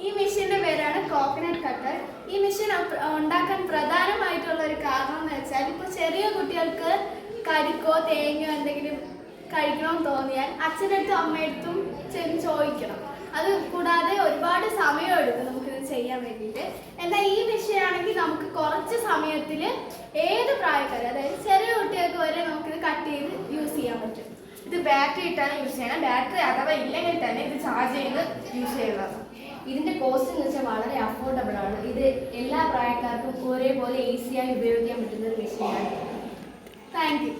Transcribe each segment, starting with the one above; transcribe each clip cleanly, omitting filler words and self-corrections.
ഈ മെഷീന്റെ പേരാണ് കോക്കനട്ട് കട്ടർ. ഈ മെഷീൻ ഉണ്ടാക്കാൻ പ്രധാനമായിട്ടുള്ള ഒരു കാരണം എന്ന് വെച്ചാൽ ഇപ്പോൾ ചെറിയ കുട്ടികൾക്ക് കരിക്കോ തേങ്ങയോ എന്തെങ്കിലും കഴിക്കണമെന്ന് തോന്നിയാൽ അച്ഛനടുത്തും അമ്മയടുത്തും ചെന്ന് ചോദിക്കണം. അത് കൂടാതെ ഒരുപാട് സമയം എടുക്കും നമുക്കിത് ചെയ്യാൻ വേണ്ടിയിട്ട്. എന്നാൽ ഈ മെഷീനാണെങ്കിൽ നമുക്ക് കുറച്ച് സമയത്തിൽ ഏത് പ്രായക്കാരും, അതായത് ചെറിയ കുട്ടികൾക്ക് വരെ നമുക്കിത് കട്ട് ചെയ്ത് യൂസ് ചെയ്യാൻ പറ്റും. ഇത് ബാറ്ററി ഇട്ടാണ് യൂസ് ചെയ്യണം. ബാറ്ററി അഥവാ ഇല്ലെങ്കിൽ തന്നെ ഇത് ചാർജ് ചെയ്ത് യൂസ് ചെയ്യുന്നത്. ഇതിന്റെ കോസ്റ്റ് എന്ന് വെച്ചാൽ വളരെ അഫോർഡബിൾ ആണ്. ഇത് എല്ലാ പ്രായക്കാർക്കും ഒരേപോലെ ഈസിയായി ഉപയോഗിക്കാൻ പറ്റുന്ന ഒരു മെഷീനാണ്. Thank you.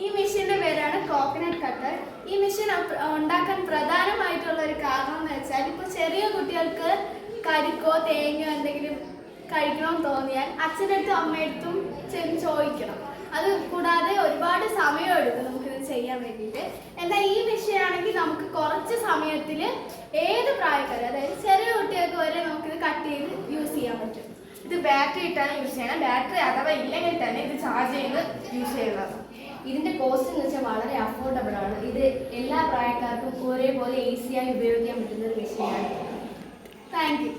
ഈ മെഷീന്റെ പേരാണ് കോക്കനട്ട് കട്ടർ. ഈ മെഷീൻ ഉണ്ടാക്കാൻ പ്രധാനമായിട്ടുള്ള ഒരു കാരണം എന്ന് വെച്ചാൽ ഇപ്പോൾ ചെറിയ കുട്ടികൾക്ക് കരിക്കോ തേങ്ങയോ എന്തെങ്കിലും കഴിക്കണമെന്ന് തോന്നിയാൽ അച്ഛനടുത്തും അമ്മയടുത്തും ചെന്ന് ചോദിക്കണം. അത് കൂടാതെ ഒരുപാട് സമയം എടുക്കും നമുക്കിത് ചെയ്യാൻ വേണ്ടിയിട്ട്. എന്നാൽ ഈ മെഷീനാണെങ്കിൽ നമുക്ക് കുറച്ച് സമയത്തിൽ ഏത് പ്രായക്കാരും, അതായത് ചെറിയ കുട്ടികൾക്ക് വരെ നമുക്കിത് കട്ട് ചെയ്ത് യൂസ് ചെയ്യാൻ പറ്റും. ഇത് ബാറ്ററി ഇട്ടാണ് യൂസ് ചെയ്യണം. ബാറ്ററി അഥവാ ഇല്ലെങ്കിൽ തന്നെ ഇത് ചാർജ് ചെയ്ത് യൂസ് ചെയ്യുന്നത്. ഇതിന്റെ കോസ്റ്റ് എന്ന് വെച്ചാൽ വളരെ അഫോർഡബിൾ ആണ്. ഇത് എല്ലാ പ്രായക്കാർക്കും ഒരേപോലെ ഈസിയായി ഉപയോഗിക്കാൻ പറ്റുന്ന ഒരു മെഷീനാണ്. Thank you.